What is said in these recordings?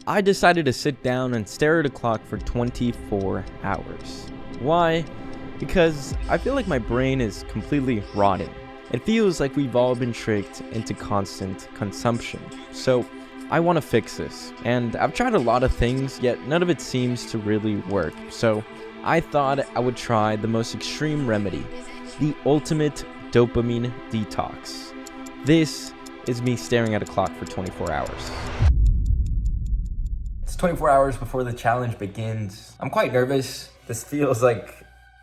I decided to sit down and stare at a clock for 24 hours. Why? Because I feel like my brain is completely rotten. It feels like we've all been tricked into constant consumption. So I want to fix this. And I've tried a lot of things, yet none of it seems to really work. So I thought I would try the most extreme remedy, the ultimate dopamine detox. This is me staring at a clock for 24 hours. It's 24 hours before the challenge begins. I'm quite nervous. This feels like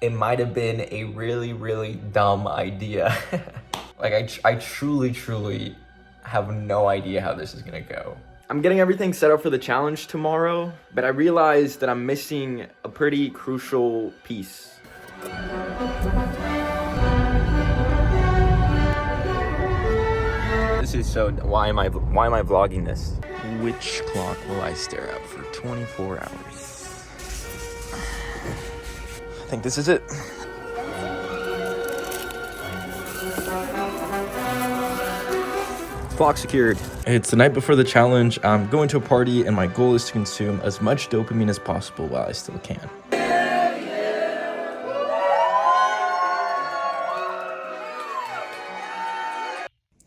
it might have been a really dumb idea. Like I truly have no idea how this is gonna go. I'm getting everything set up for the challenge tomorrow, but I realized that I'm missing a pretty crucial piece. This is so, why am I vlogging this? Which clock will I stare at for 24 hours? I think this is it. Clock secured. It's the night before the challenge. I'm going to a party and my goal is to consume as much dopamine as possible while I still can.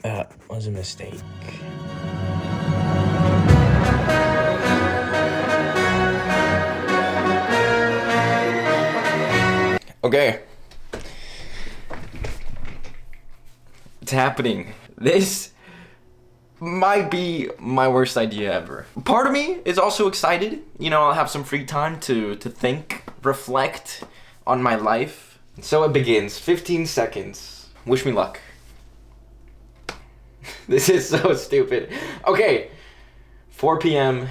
That was a mistake. Okay. It's happening. This might be my worst idea ever. Part of me is also excited. You know, I'll have some free time to think, reflect on my life. So it begins. 15 seconds. Wish me luck. This is so stupid. Okay. 4 p.m.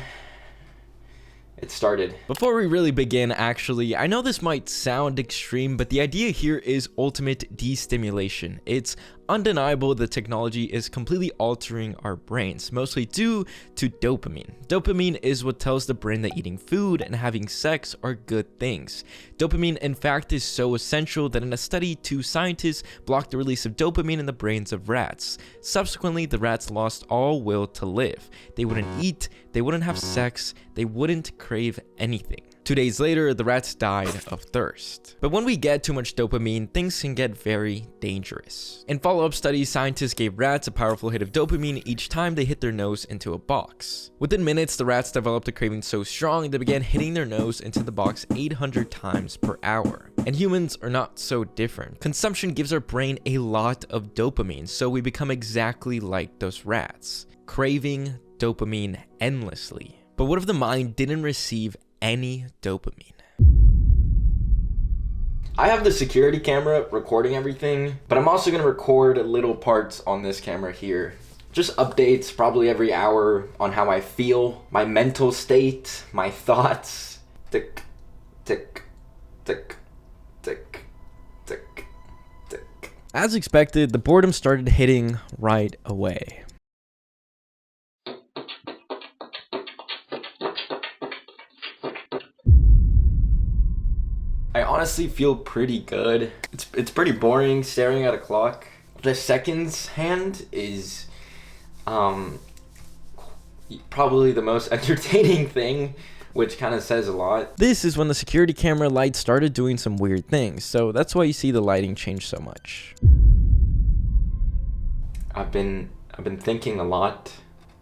It started. Before we really begin, actually, I know this might sound extreme, but the idea here is ultimate destimulation. It's undeniable the technology is completely altering our brains, mostly due to dopamine. Dopamine is what tells the brain that eating food and having sex are good things. Dopamine, in fact, is so essential that in a study, 2 scientists blocked the release of dopamine in the brains of rats. Subsequently, the rats lost all will to live. They wouldn't eat, they wouldn't have sex, they wouldn't crave anything. 2 days later, the rats died of thirst. But when we get too much dopamine, things can get very dangerous. In follow-up studies, scientists gave rats a powerful hit of dopamine each time they hit their nose into a box. Within minutes, the rats developed a craving so strong they began hitting their nose into the box 800 times per hour. And humans are not so different. Consumption gives our brain a lot of dopamine, so we become exactly like those rats, craving dopamine endlessly. But what if the mind didn't receive any dopamine? I have the security camera recording everything, but I'm also going to record little parts on this camera here. Just updates probably every hour on how I feel, my mental state, my thoughts. Tick, tick, tick, tick, tick, tick. As expected, the boredom started hitting right away. I honestly feel pretty good. It's pretty boring staring at a clock. The seconds hand is probably the most entertaining thing, which kind of says a lot. This is when the security camera light started doing some weird things, so that's why you see the lighting change so much. I've been thinking a lot,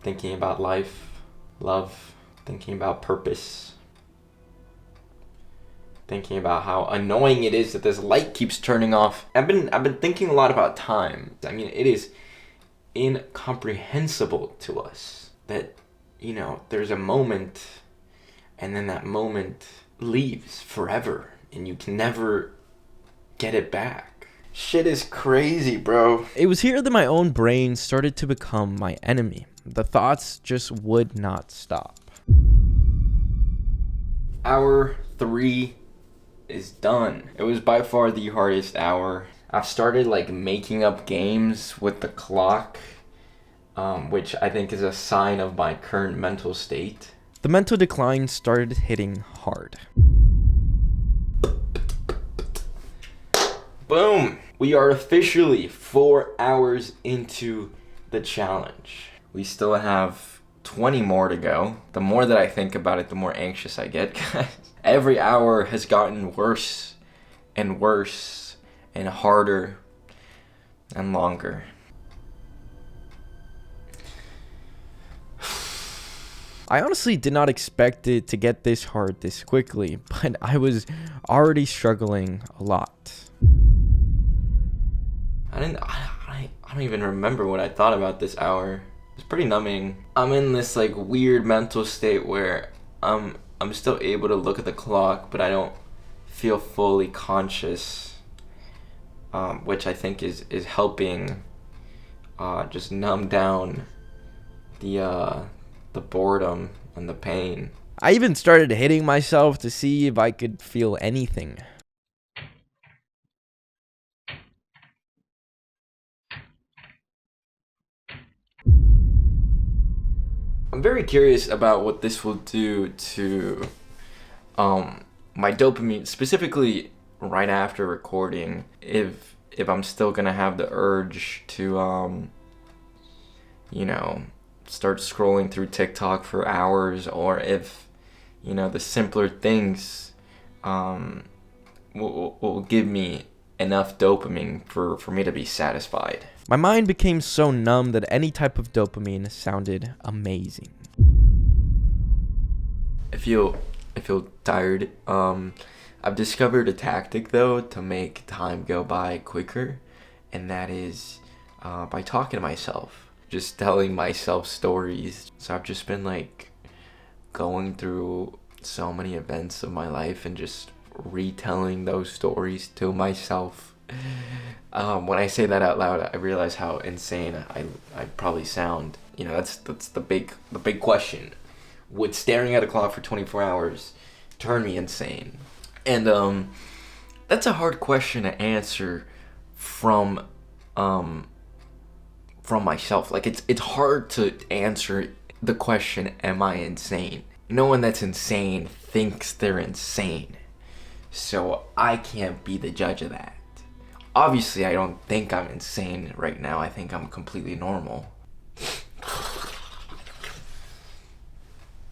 thinking about life, love, thinking about purpose. Thinking about how annoying it is that this light keeps turning off. I've been thinking a lot about time. I mean, it is incomprehensible to us that, you know, there's a moment and then that moment leaves forever and you can never get it back. Shit is crazy, bro. It was here that my own brain started to become my enemy. The thoughts just would not stop. Hour 3 is done. It was by far the hardest hour. I've started like making up games with the clock, which I think is a sign of my current mental state. The mental decline started hitting hard. Boom! We are officially 4 hours into the challenge. We still have 20 more to go. The more that I think about it, the more anxious I get. Every hour has gotten worse and worse and harder and longer. I honestly did not expect it to get this hard this quickly, but I was already struggling a lot. I don't even remember what I thought about this hour. It's pretty numbing. I'm in this like weird mental state where I'm still able to look at the clock, but I don't feel fully conscious, which I think is helping just numb down the boredom and the pain. I even started hitting myself to see if I could feel anything. I'm very curious about what this will do to my dopamine, specifically right after recording. If I'm still gonna have the urge to start scrolling through TikTok for hours, or if the simpler things will give me enough dopamine for me to be satisfied. My mind became so numb that any type of dopamine sounded amazing. I feel tired. I've discovered a tactic though to make time go by quicker, and that is by talking to myself, just telling myself stories. So I've just been like going through so many events of my life and just retelling those stories to myself. When I say that out loud, I realize how insane I probably sound. That's the big question. Would staring at a clock for 24 hours turn me insane? And that's a hard question to answer from myself. Like it's hard to answer the question, am I insane? No one that's insane thinks they're insane. So I can't be the judge of that. Obviously, I don't think I'm insane right now. I think I'm completely normal.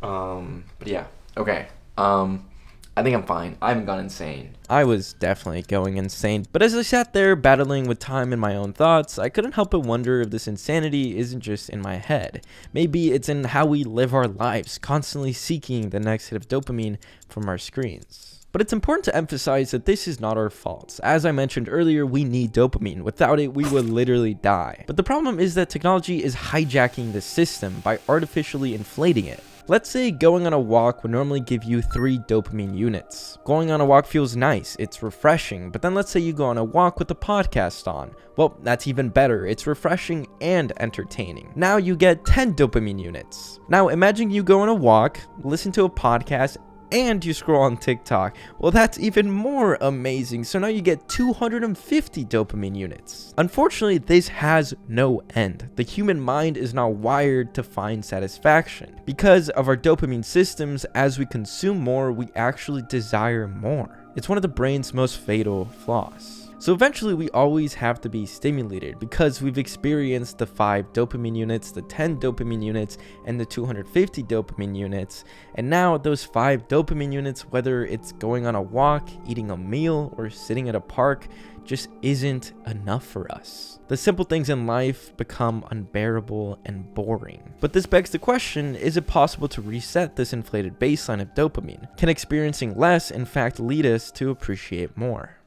But yeah, okay. I think I'm fine. I haven't gone insane. I was definitely going insane, but as I sat there battling with time and my own thoughts, I couldn't help but wonder if this insanity isn't just in my head. Maybe it's in how we live our lives, constantly seeking the next hit of dopamine from our screens. But it's important to emphasize that this is not our fault. As I mentioned earlier, we need dopamine. Without it, we would literally die. But the problem is that technology is hijacking the system by artificially inflating it. Let's say going on a walk would normally give you 3 dopamine units. Going on a walk feels nice, it's refreshing, but then let's say you go on a walk with a podcast on. Well, that's even better, it's refreshing and entertaining. Now you get 10 dopamine units. Now imagine you go on a walk, listen to a podcast, and you scroll on TikTok. Well, that's even more amazing. So now you get 250 dopamine units. Unfortunately, this has no end. The human mind is not wired to find satisfaction. Because of our dopamine systems, as we consume more, we actually desire more. It's one of the brain's most fatal flaws. So eventually we always have to be stimulated because we've experienced the 5 dopamine units, the 10 dopamine units, and the 250 dopamine units. And now those 5 dopamine units, whether it's going on a walk, eating a meal, or sitting at a park, just isn't enough for us. The simple things in life become unbearable and boring. But this begs the question, is it possible to reset this inflated baseline of dopamine? Can experiencing less in fact lead us to appreciate more?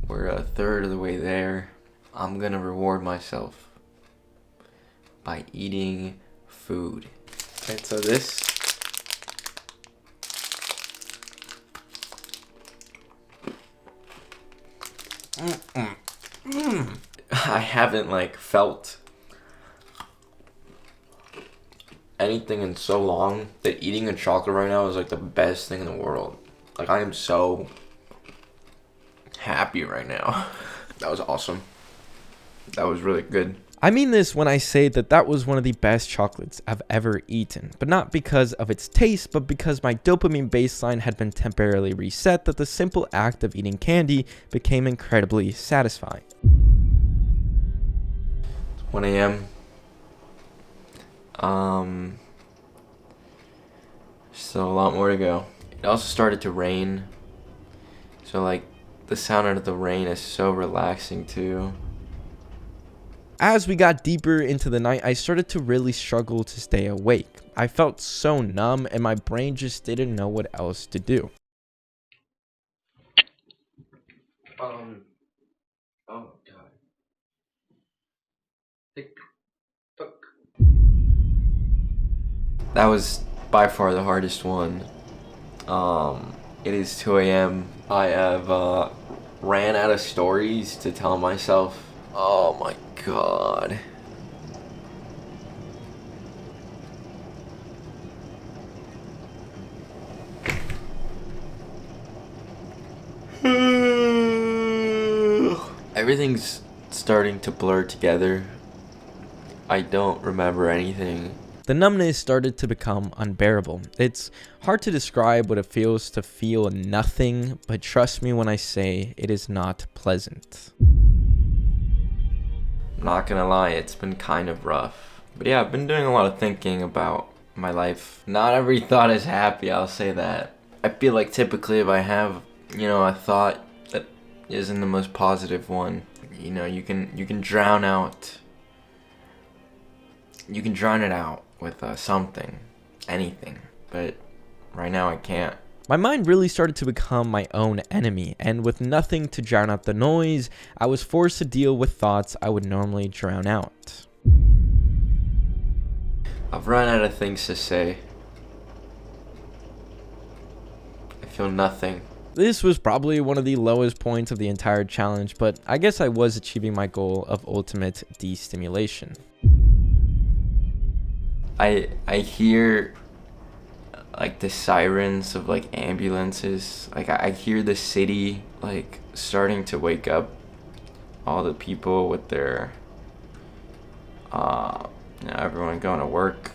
We're a third of the way there. I'm gonna reward myself by eating food. Alright, so this I haven't felt anything in so long that eating a chocolate right now is the best thing in the world. I am so happy right now. That was awesome. That was really good. I mean this when I say that was one of the best chocolates I've ever eaten, but not because of its taste, but because my dopamine baseline had been temporarily reset, that the simple act of eating candy became incredibly satisfying. It's 1 a.m. So a lot more to go. It also started to rain. So like the sound of the rain is so relaxing too. As we got deeper into the night, I started to really struggle to stay awake. I felt so numb and my brain just didn't know what else to do. Oh god. That was by far the hardest one. It is 2 a.m. I have ran out of stories to tell myself. Oh my god. Everything's starting to blur together. I don't remember anything. The numbness started to become unbearable. It's hard to describe what it feels to feel nothing, but trust me when I say it is not pleasant. I'm not gonna lie, it's been kind of rough. But yeah, I've been doing a lot of thinking about my life. Not every thought is happy, I'll say that. I feel like typically if I have, a thought that isn't the most positive one, you can drown out. You can drown it out with something, anything, but right now I can't. My mind really started to become my own enemy, and with nothing to drown out the noise, I was forced to deal with thoughts I would normally drown out. I've run out of things to say. I feel nothing. This was probably one of the lowest points of the entire challenge, but I guess I was achieving my goal of ultimate destimulation. I hear like the sirens of like ambulances. Like I hear the city like starting to wake up. All the people with their everyone going to work.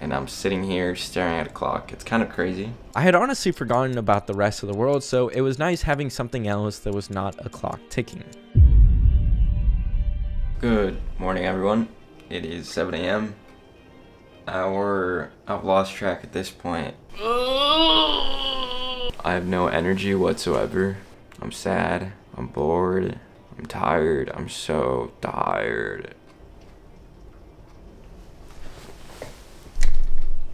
And I'm sitting here staring at a clock. It's kind of crazy. I had honestly forgotten about the rest of the world, so it was nice having something else that was not a clock ticking. Good morning, everyone. It is 7 a.m. I've lost track at this point. I have no energy whatsoever. I'm sad. I'm bored. I'm tired. I'm so tired.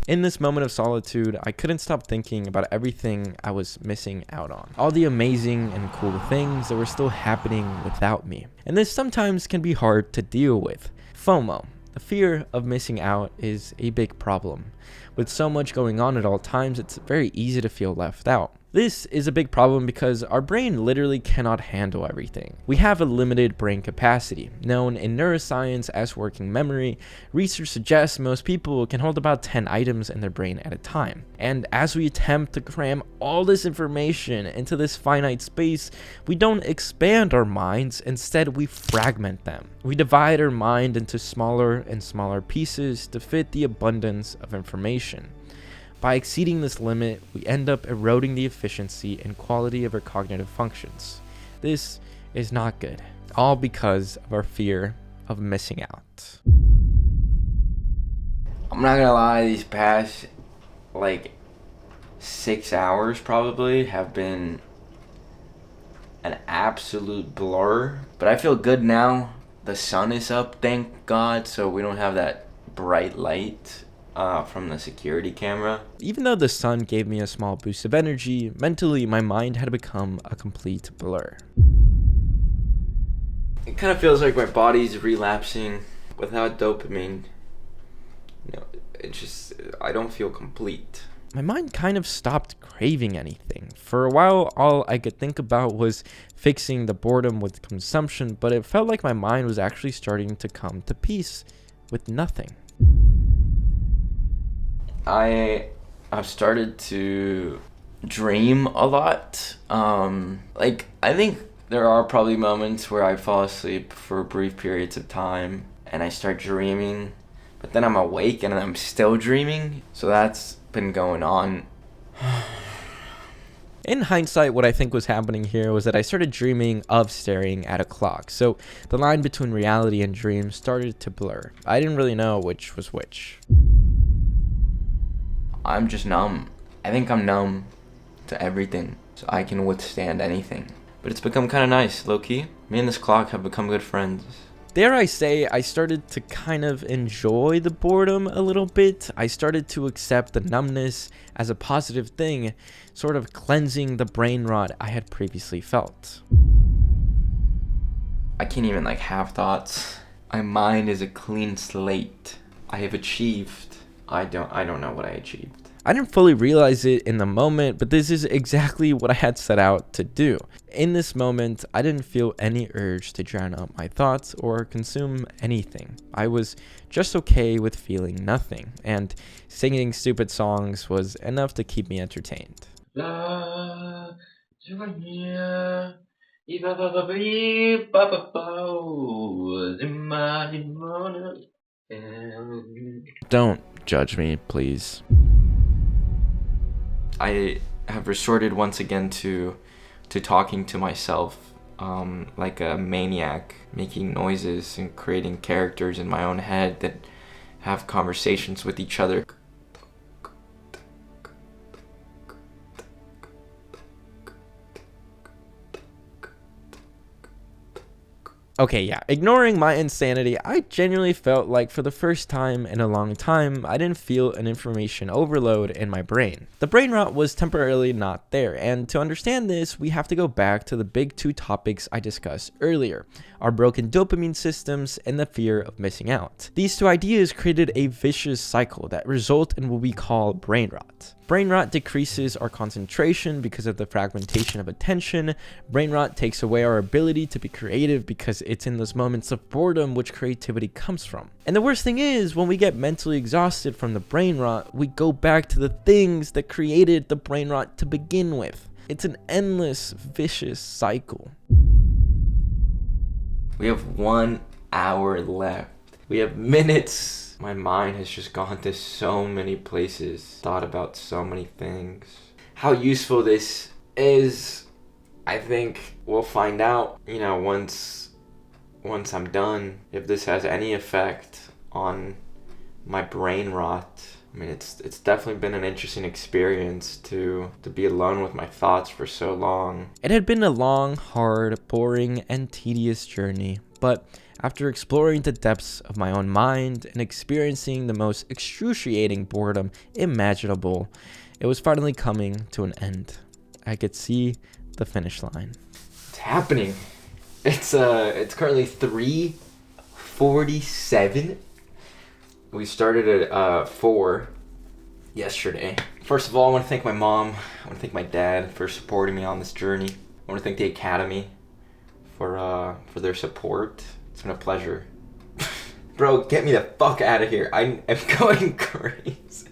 In this moment of solitude, I couldn't stop thinking about everything I was missing out on. All the amazing and cool things that were still happening without me. And this sometimes can be hard to deal with. FOMO. The fear of missing out is a big problem. With so much going on at all times, it's very easy to feel left out. This is a big problem because our brain literally cannot handle everything. We have a limited brain capacity, known in neuroscience as working memory. Research suggests most people can hold about 10 items in their brain at a time. And as we attempt to cram all this information into this finite space, we don't expand our minds, instead we fragment them. We divide our mind into smaller and smaller pieces to fit the abundance of information. By exceeding this limit, we end up eroding the efficiency and quality of our cognitive functions. This is not good, all because of our fear of missing out. I'm not gonna lie, these past 6 hours probably have been an absolute blur, but I feel good now. The sun is up, thank God, so we don't have that bright light from the security camera. Even though the sun gave me a small boost of energy, mentally my mind had become a complete blur. It kind of feels like my body's relapsing without dopamine. I don't feel complete. My mind kind of stopped craving anything. For a while, all I could think about was fixing the boredom with consumption, but it felt like my mind was actually starting to come to peace with nothing. I've started to dream a lot. I think there are probably moments where I fall asleep for brief periods of time and I start dreaming, but then I'm awake and I'm still dreaming. So that's been going on. In hindsight, what I think was happening here was that I started dreaming of staring at a clock, so the line between reality and dream started to blur. I didn't really know which was which. I'm just numb. I think I'm numb to everything, so I can withstand anything. But it's become kind of nice, low-key. Me and this clock have become good friends. Dare I say, I started to kind of enjoy the boredom a little bit. I started to accept the numbness as a positive thing, sort of cleansing the brain rot I had previously felt. I can't even have thoughts. My mind is a clean slate. I have achieved. I don't know what I achieved. I didn't fully realize it in the moment, but this is exactly what I had set out to do. In this moment, I didn't feel any urge to drown out my thoughts or consume anything. I was just okay with feeling nothing, and singing stupid songs was enough to keep me entertained. Don't judge me, please. I have resorted once again to talking to myself like a maniac, making noises and creating characters in my own head that have conversations with each other. Okay, yeah, ignoring my insanity, I genuinely felt like for the first time in a long time, I didn't feel an information overload in my brain. The brain rot was temporarily not there, and to understand this, we have to go back to the big two topics I discussed earlier, our broken dopamine systems and the fear of missing out. These two ideas created a vicious cycle that result in what we call brain rot. Brain rot decreases our concentration because of the fragmentation of attention. Brain rot takes away our ability to be creative because it's in those moments of boredom which creativity comes from. And the worst thing is, when we get mentally exhausted from the brain rot, we go back to the things that created the brain rot to begin with. It's an endless, vicious cycle. We have 1 hour left. We have minutes. My mind has just gone to so many places, thought about so many things. How useful this is, I think we'll find out, once I'm done, if this has any effect on my brain rot. I mean, it's definitely been an interesting experience to be alone with my thoughts for so long. It had been a long, hard, boring, and tedious journey, but after exploring the depths of my own mind and experiencing the most excruciating boredom imaginable, it was finally coming to an end. I could see the finish line. It's happening. It's currently 3:47. We started at 4 yesterday. First of all, I want to thank my mom. I want to thank my dad for supporting me on this journey. I want to thank the Academy for their support. It's been a pleasure. Bro, get me the fuck out of here. I'm going crazy.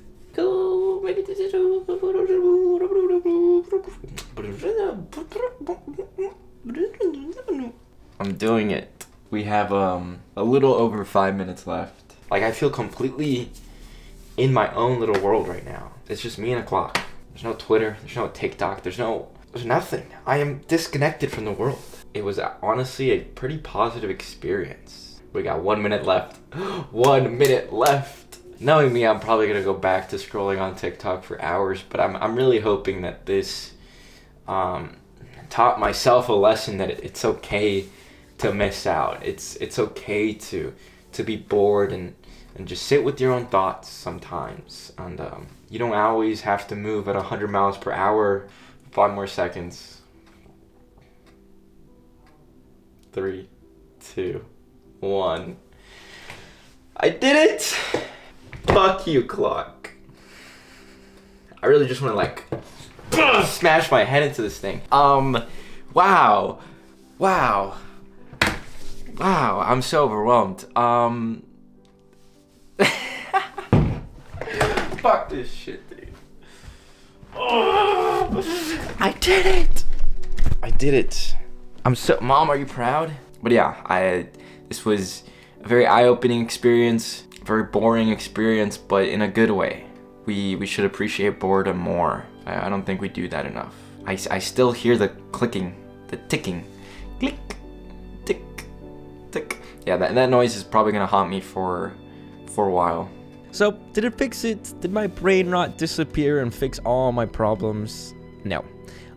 I'm doing it. We have a little over 5 minutes left. I feel completely in my own little world right now. It's just me and a clock. There's no Twitter, there's no TikTok, there's nothing. I am disconnected from the world. It was honestly a pretty positive experience. We got 1 minute left. 1 minute left. Knowing me, I'm probably gonna go back to scrolling on TikTok for hours, but I'm really hoping that this taught myself a lesson that it's okay to miss out. It's okay to be bored and just sit with your own thoughts sometimes. And you don't always have to move at 100 miles per hour. 5 more seconds. 3, 2, 1. I did it! Fuck you, clock. I really just want to smash my head into this thing. Wow, I'm so overwhelmed. Fuck this shit, dude. I did it. Mom, are you proud? But yeah, this was a very eye-opening experience, very boring experience, but in a good way. We should appreciate boredom more. I don't think we do that enough. I still hear the clicking, the ticking. Click, tick, tick. Yeah, that noise is probably gonna haunt me for a while. So, did it fix it? Did my brain rot disappear and fix all my problems? No.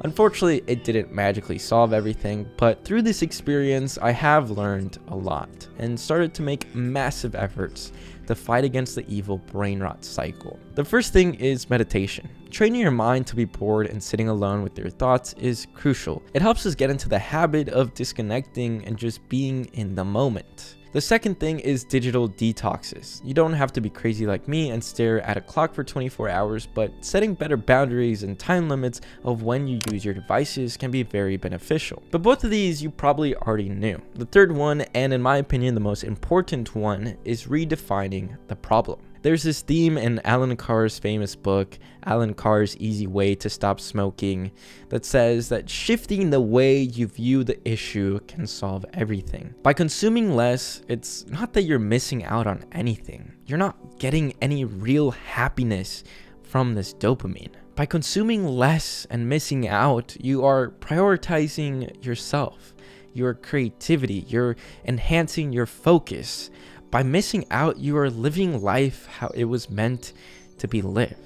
Unfortunately, it didn't magically solve everything, but through this experience, I have learned a lot and started to make massive efforts to fight against the evil brain rot cycle. The first thing is meditation. Training your mind to be bored and sitting alone with your thoughts is crucial. It helps us get into the habit of disconnecting and just being in the moment. The second thing is digital detoxes. You don't have to be crazy like me and stare at a clock for 24 hours, but setting better boundaries and time limits of when you use your devices can be very beneficial. But both of these you probably already knew. The third one, and in my opinion the most important one, is redefining the problem. There's this theme in Alan Carr's famous book, Alan Carr's Easy Way to Stop Smoking, that says that shifting the way you view the issue can solve everything. By consuming less, it's not that you're missing out on anything. You're not getting any real happiness from this dopamine. By consuming less and missing out, you are prioritizing yourself, your creativity, you're enhancing your focus. By missing out, you are living life how it was meant to be lived.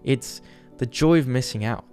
It's the joy of missing out.